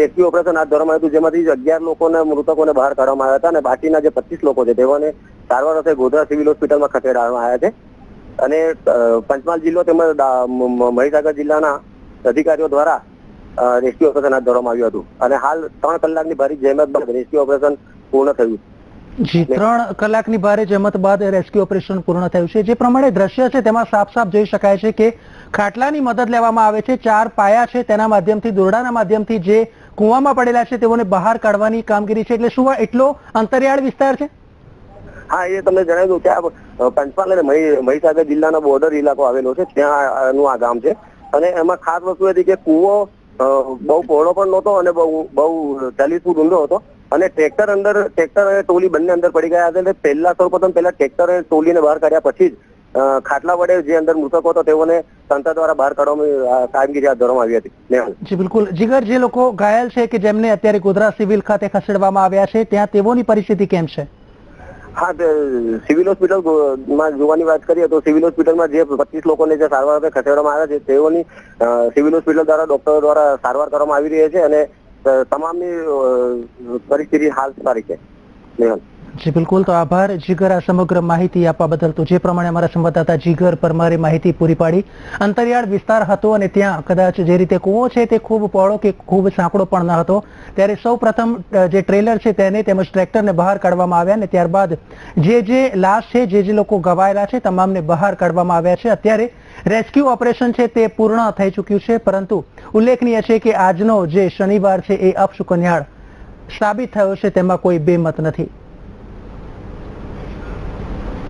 Rescue operation હાથ ધરવામાં આવ્યું હતું, જેમાંથી 11 લોકોને મૃતકોને બહાર કાઢવામાં આવ્યા હતા અને બાકીના જે 25 લોકો છે તેઓને સારવાર અર્થે ગોધરા સિવિલ હોસ્પિટલમાં ખસેડવામાં આવ્યા છે. અને પંચમહાલ જિલ્લો તેમજ મહીસાગર જિલ્લાના અધિકારીઓ દ્વારા રેસ્ક્યુ ઓપરેશન હાથ ધરવામાં આવ્યું હતું અને હાલ 3 કલાકની ભારી જહેમત બાદ રેસ્ક્યુ ઓપરેશન પૂર્ણ થયું. જી, 3 કલાકની ભારે જહેમત બાદ રેસ્ક્યુ ઓપરેશન પૂર્ણ થયું છે. જે પ્રમાણે દ્રશ્ય છે તેમાં સાફ જોઈ શકાય છે કે ખાટલાની મદદ લેવામાં આવે છે. 4 પાયા છે તેના માધ્યમથી, દોરડાના માધ્યમથી જે કુવામાં પડેલા છે તેઓને બહાર કાઢવાની કામગીરી છે. એટલે શું એટલો અંતરિયાળ વિસ્તાર છે? હા, એ તમને જણાવ્યું કે આ પંચમહાલ અને મહીસાગર જિલ્લાનો બોર્ડર ઇલાકો આવેલો છે, ત્યાંનું આ ગામ છે. અને એમાં ખાસ વસ્તુ હતી કે કુવો બહુ પહોળો પણ નહોતો અને બહુ 40 ફૂટ ઊંડો હતો અને ટ્રેક્ટર અને ટોલી બંને અંદર પડી ગયા હતા. એટલે સૌપ્રથમ ટ્રેક્ટર અને ટોલીને બહાર કાઢ્યા પછી જ ખાટલા વડે જે અંદર મૃતકો હતો તેઓને તંત્ર દ્વારા બહાર કાઢવામાં કામગીરી હાથ ધરવામાં આવી હતી. જી બિલકુલ. જીગર, જે લોકો ઘાયલ છે કે જેમને અત્યારે ગોધરા સિવિલ ખાતે ખસેડવામાં આવ્યા છે, ત્યાં તેઓની પરિસ્થિતિ કેમ છે? હા, સિવિલ હોસ્પિટલમાં જોવાની વાત કરીએ તો સિવિલ હોસ્પિટલમાં જે 25 લોકોને જે સારવાર અર્થે ખસેડવામાં આવ્યા છે તેઓની સિવિલ હોસ્પિટલ દ્વારા ડોક્ટરો દ્વારા સારવાર કરવામાં આવી રહી છે અને તમામની પરિસ્થિતિ હાલ સારી છે. જી બિલકુલ. તો આભાર જીગર, આ સમગ્ર માહિતી આપવા બદલ. તો જે પ્રમાણે અમારા સંવાદદાતા જીગર પરમારે માહિતી પૂરી પાડી, અંતરિયાળ વિસ્તાર હતો અને ત્યાં કદાચ જે રીતે કૂવો છે તે ખૂબ પહોળો કે ખૂબ સાંકડો પણ ન હતો. ત્યારે સૌ પ્રથમ જે ટ્રેલર છે તેને તેમજ ટ્રેક્ટરને બહાર કાઢવામાં આવ્યા અને ત્યારબાદ જે લાશ છે, જે લોકો ઘવાયેલા છે તમામને બહાર કાઢવામાં આવ્યા છે. અત્યારે રેસ્ક્યુ ઓપરેશન છે તે પૂર્ણ થઈ ચૂક્યું છે, પરંતુ ઉલ્લેખનીય છે કે આજનો જે શનિવાર છે એ અપશુકનિયાળ સાબિત થયો છે, તેમાં કોઈ બેમત નથી.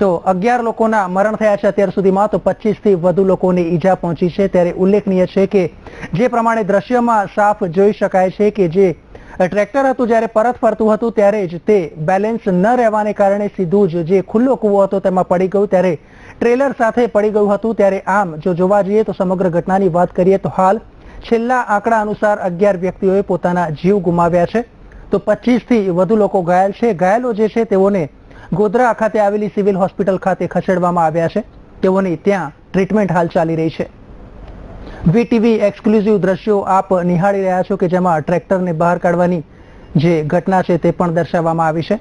તો 11 લોકોના મરણ થયા છે અત્યાર સુધીમાં, તો 25 થી વધુ લોકોને ઈજા પહોંચી છે. ત્યારે ઉલ્લેખનીય છે કે જે પ્રમાણે દ્રશ્યમાં સાફ જોઈ શકાય છે કે જે ટ્રેક્ટર હતું જ્યારે પરત ફરતું હતું ત્યારે જ તે બેલેન્સ ન રહેવાને કારણે સીધું જ જે ખુલ્લો કૂવો હતો તેમાં પડી ગયું, ત્યારે ટ્રેલર સાથે પડી ગયું હતું. ત્યારે આમ જો જોવા જઈએ તો સમગ્ર ઘટનાની વાત કરીએ તો હાલ છેલ્લા આંકડા અનુસાર 11 વ્યક્તિઓએ પોતાના જીવ ગુમાવ્યા છે, તો 25 થી વધુ લોકો ઘાયલ છે. ઘાયલો જે છે તેઓને ગોધરા ખાતે આવેલી સિવિલ હોસ્પિટલ ખાતે ખસેડવામાં આવ્યા છે. તેઓની ત્યાં ટ્રીટમેન્ટ હાલ ચાલી રહી છે. વીટીવી એક્સક્લુઝિવ દ્રશ્યો આપ નિહાળી રહ્યા છો કે જેમાં ટ્રેક્ટરને બહાર કાઢવાની જે ઘટના છે તે પણ દર્શાવવામાં આવી છે.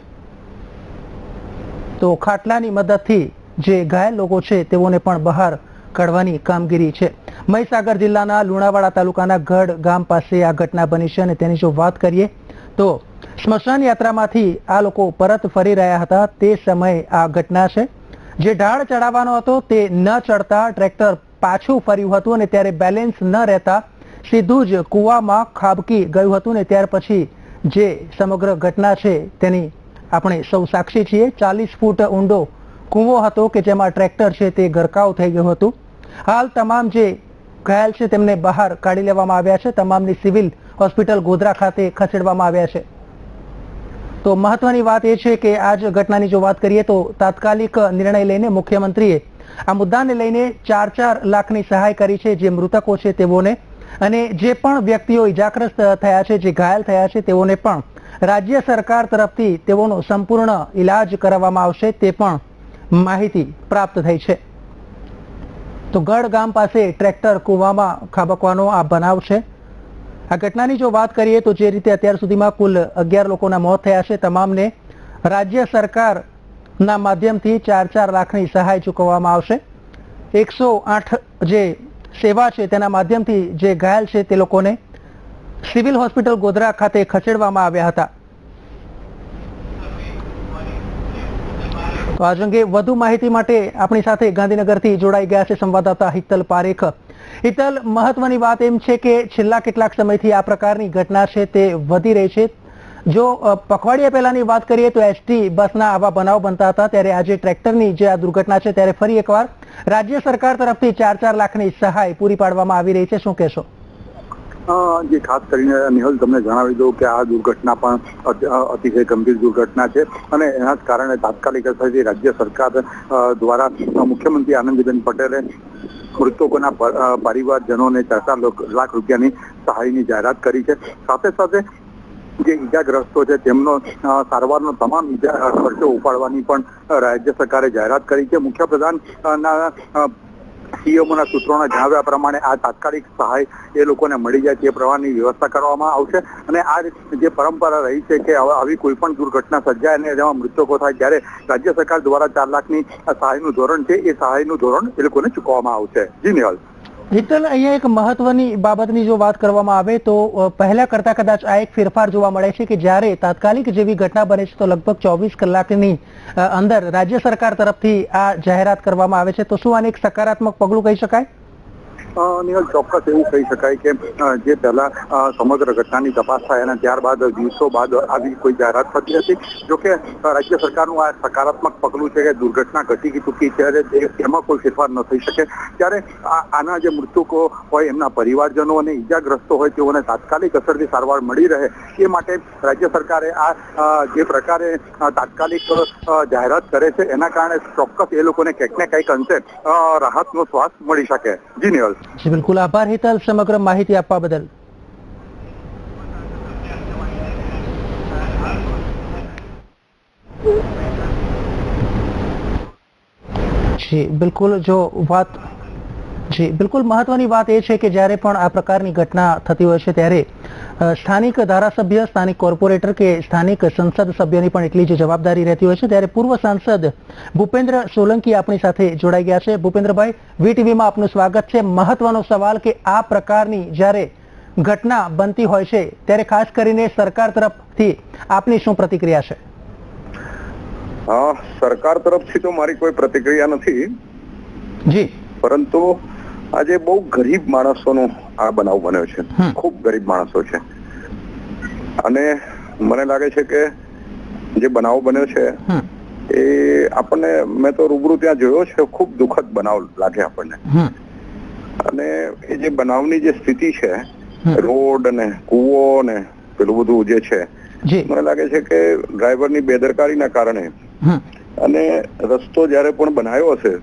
તો ખાટલાની મદદથી જે ઘાયલ લોકો છે તેઓને પણ બહાર કાઢવાની કામગીરી છે. મહીસાગર જિલ્લાના લુણાવાડા તાલુકાના ગઢ ગામ પાસે આ ઘટના બની છે અને તેની જો વાત કરીએ તો સ્મશાન યાત્રામાંથી આ લોકો પરત ફરી રહ્યા હતા તે સમયે આ ઘટના છે. જે ઢાળ ચડાવવાનો હતો તે ન ચડતા ટ્રેક્ટર પાછું ફર્યું હતું અને ત્યારે બેલેન્સ ન રહેતા સીધું જ કૂવામાં ખાબકી ગયું હતું ને ત્યાર પછી જે સમગ્ર ઘટના છે તેની આપણે સૌ સાક્ષી છીએ. 40 ફૂટ ઊંડો કૂવો હતો કે જેમાં ટ્રેક્ટર છે તે ગરકાવ થઈ ગયું હતું. હાલ તમામ જે ઘાયલ છે તેમને બહાર કાઢી લેવામાં આવ્યા છે. તમામની સિવિલ હોસ્પિટલ ગોધરા ખાતે ખસેડવામાં આવ્યા છે. તો મહત્વની વાત એ છે કે આજ ઘટનાની જો વાત કરીએ તો તાત્કાલિક નિર્ણય લઈને મુખ્યમંત્રીએ આ મુદ્દાને લઈને 4 લાખની સહાય કરી છે જે મૃતકો છે તેઓને, અને જે પણ વ્યક્તિઓ ઇજાગ્રસ્ત થયા છે, જે ઘાયલ થયા છે તેઓને પણ રાજ્ય સરકાર તરફથી તેઓનો સંપૂર્ણ ઇલાજ કરાવવામાં આવશે તે પણ માહિતી પ્રાપ્ત થઈ છે. તો ગઢ ગામ પાસે ટ્રેક્ટર કૂવામાં ખાબકવાનો આ બનાવ છે. આ ઘટનાની જો વાત કરીએ તો જે રીતે અત્યાર સુધીમાં કુલ 11 લોકોના મોત થયા છે, તમામને રાજ્ય સરકારના માધ્યમથી 4 લાખની સહાય ચૂકવવામાં આવશે. 108 જે સેવા છે તેના માધ્યમથી જે ઘાયલ છે તે લોકોને સિવિલ હોસ્પિટલ ગોધરા ખાતે ખસેડવામાં આવ્યા હતા. તો આજ અંગે વધુ માહિતી માટે આપણી સાથે ગાંધીનગરથી જોડાઈ ગયા છે સંવાદદાતા હિતલ પારેખ. હિતલ, મહત્વની વાત એમ છે કે છેલ્લા કેટલાક સમયથી આ પ્રકારની ઘટના છે તે વધી રહી છે. જો પખવાડિયા પહેલાની વાત કરીએ તો એસટી બસના આવા બનાવ બનતા હતા, ત્યારે આજે ટ્રેક્ટરની જે આ દુર્ઘટના છે ત્યારે ફરી એકવાર રાજ્ય સરકાર તરફથી 4 લાખની સહાય પૂરી પાડવામાં આવી રહી છે. શું કહેશો? જે ખાસ કરીને નિહલ તમને જણાવી દઉં કે આ દુર્ઘટના પણ અતિશય ગંભીર દુર્ઘટના છે અને એના જ કારણે તાત્કાલિક અસરથી રાજ્ય સરકાર દ્વારા મુખ્યમંત્રી આનંદીબેન પટેલે મૃતકોના પરિવારજનોને 4 લાખ રૂપિયાની સહાયની જાહેરાત કરી છે. સાથે સાથે જે ઈજાગ્રસ્તો છે તેમનો સારવારનો તમામ ખર્ચો ઉપાડવાની પણ રાજ્ય સરકારે જાહેરાત કરી છે. મુખ્યપ્રધાનના સીએમઓના સૂત્રોના જણાવ્યા પ્રમાણે આ તાત્કાલિક સહાય એ લોકોને મળી જાય તે પ્રમાણની વ્યવસ્થા કરવામાં આવશે અને આ જે પરંપરા રહી છે કે આવી કોઈ પણ દુર્ઘટના સર્જાય અને જેમાં મૃતકો થાય ત્યારે રાજ્ય સરકાર દ્વારા 4 લાખની સહાયનું ધોરણ છે એ સહાયનું ધોરણ એ લોકોને ચૂકવવામાં આવશે. જી નિહાલ. હિતલ, અહીંયા એક મહત્વની બાબતની જો વાત કરવામાં આવે તો પહેલા કરતા કદાચ આ એક ફેરફાર જોવા મળે છે કે જ્યારે તાત્કાલિક જેવી ઘટના બને છે તો લગભગ 24 કલાકની અંદર રાજ્ય સરકાર તરફથી આ જાહેરાત કરવામાં આવે છે, તો શું આને એક સકારાત્મક પગલું કહી શકાય? નિહાલ, ચોક્કસ એવું કહી શકાય કે જે પહેલા સમગ્ર ઘટનાની તપાસ થાય અને ત્યારબાદ દિવસો બાદ આવી કોઈ જાહેરાત થતી હતી. જોકે રાજ્ય સરકારનું આ સકારાત્મક પગલું છે કે દુર્ઘટના ઘટી ચૂકી છે એમાં કોઈ ફેરફાર ન થઈ શકે ત્યારે આના જે મૃતકો હોય એમના પરિવારજનો અને ઈજાગ્રસ્તો હોય તેઓને તાત્કાલિક અસરથી સારવાર મળી રહે એ માટે રાજ્ય સરકારે આ જે પ્રકારે તાત્કાલિક જાહેરાત કરે છે એના કારણે ચોક્કસ એ લોકોને કંઈક ને કંઈક અંશે રાહતનો શ્વાસ મળી શકે. જી નિહાલ. જી બિલકુલ, આભાર હિતલ સમગ્ર માહિતી આપવા બદલ. જી બિલકુલ, બિલકુલ મહત્વની વાત એ છે કે જ્યારે પણ આ પ્રકારની ઘટના થતી હોય છે ત્યારે સ્થાનિક ધારાસભ્ય, સ્થાનિક કોર્પોરેટર કે સ્થાનિક સંસદ સભ્યની પણ એટલી જ જવાબદારી રહેતી હોય છે. ત્યારે પૂર્વ સાંસદ ભૂપેન્દ્ર સોલંકી આપણી સાથે જોડાઈ ગયા છે. ભૂપેન્દ્રભાઈ, વીટીવીમાં આપનું સ્વાગત છે. મહત્વનો સવાલ કે આ પ્રકારની જ્યારે ઘટના બનતી હોય છે ત્યારે ખાસ કરીને સરકાર તરફથી આપની શું પ્રતિક્રિયા છે? સરકાર તરફથી તો મારી કોઈ પ્રતિક્રિયા નથી જી, પરંતુ આજે બહુ ગરીબ માણસોનો આ બનાવ બન્યો છે. ખૂબ ગરીબ માણસો છે અને મને લાગે છે કે જે બનાવ બન્યો છે એ આપણને, મેં તો રૂબરૂ ત્યાં જોયો છે, ખૂબ દુઃખદ બનાવ લાગે આપણને. અને એ જે બનાવની જે સ્થિતિ છે, રોડ ને કૂવો ને પેલું બધું જે છે, મને લાગે છે કે ડ્રાઈવરની બેદરકારીના કારણે અને રસ્તો જયારે પણ બનાવ્યો હશે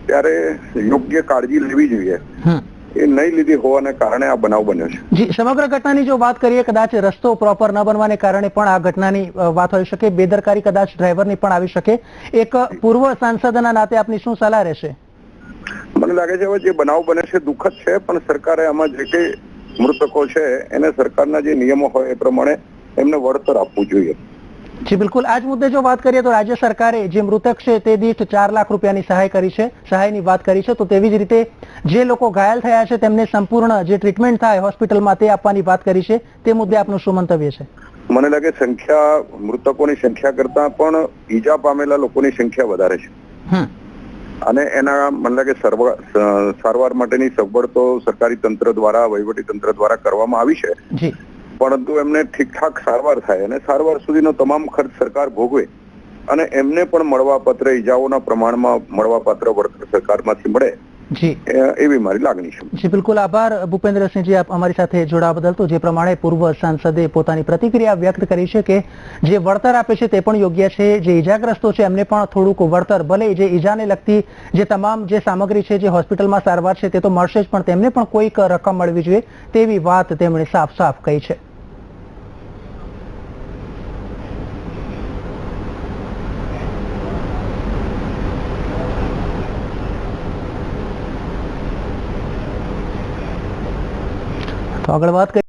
ત્યારે યોગ્ય કાળજી લેવી જોઈએ, એ નહીં લીધી હોવાને કારણે આ બનાવ બન્યો છે. જી, સમગ્ર ઘટનાની જો વાત કરીએ, કદાચ રસ્તો પ્રોપર ન બનવાને કારણે પણ આ ઘટનાની વાત હોઈ શકે, બેદરકારી કદાચ ડ્રાઈવરની પણ આવી શકે. એક પૂર્વ સાંસદના નાતે આપની શું સલાહ રહેશે? મને લાગે છે હવે જે બનાવ બને છે દુઃખદ છે, પણ સરકારે આમાં જે કઈ મૃતકો છે એને સરકારના જે નિયમો હોય એ પ્રમાણે એમને વળતર આપવું જોઈએ. જી બિલકુલ, આજ મુદ્દે જો વાત કરીએ તો રાજ્ય સરકારે જે મૃતક છે તે દીઠ 4 લાખ રૂપિયાની સહાય કરી છે, સહાયની વાત કરી છે, તો તેવી જ રીતે જે લોકો ઘાયલ થયા છે તેમને સંપૂર્ણ જે ટ્રીટમેન્ટ થાય હોસ્પિટલમાં તે આપવાની વાત કરી છે. તે મુદ્દે આપનું શું મંતવ્ય છે? મને લાગે સંખ્યા, મૃતકોની સંખ્યા કરતા પણ ઈજા પામેલા લોકોની સંખ્યા વધારે છે અને એના મને લાગે સારવાર માટેની સગવડ તો સરકારી તંત્ર દ્વારા, વહીવટી તંત્ર દ્વારા કરવામાં આવી છે, પરંતુ એમને ઠીકઠાક સારવાર થાય અને સારવાર સુધીનો તમામ ખર્ચ સરકાર ભોગવે અને એમને પણ મળવાપાત્ર, ઈજાઓના પ્રમાણમાં મળવાપાત્ર વળતર સરકારમાંથી મળે, જી, એવી મારી લાગણી છે. જી બિલકુલ, આભાર ભૂપેન્દ્રસિંહજી આપ અમારી સાથે જોડાવા બદલ. તો જે પ્રમાણે પૂર્વ સાંસદે પોતાની પ્રતિક્રિયા વ્યક્ત કરી છે કે જે વળતર આપે છે તે પણ યોગ્ય છે, જે ઈજાગ્રસ્તો છે એમને પણ થોડુંક વળતર, ભલે જે ઈજાને લગતી જે તમામ જે સામગ્રી છે, જે હોસ્પિટલમાં સારવાર છે તે તો મળશે જ, પણ તેમને પણ કોઈક રકમ મળવી જોઈએ તેવી વાત તેમણે સાફ સાફ કહી છે. તો આગળ વાત કરીએ.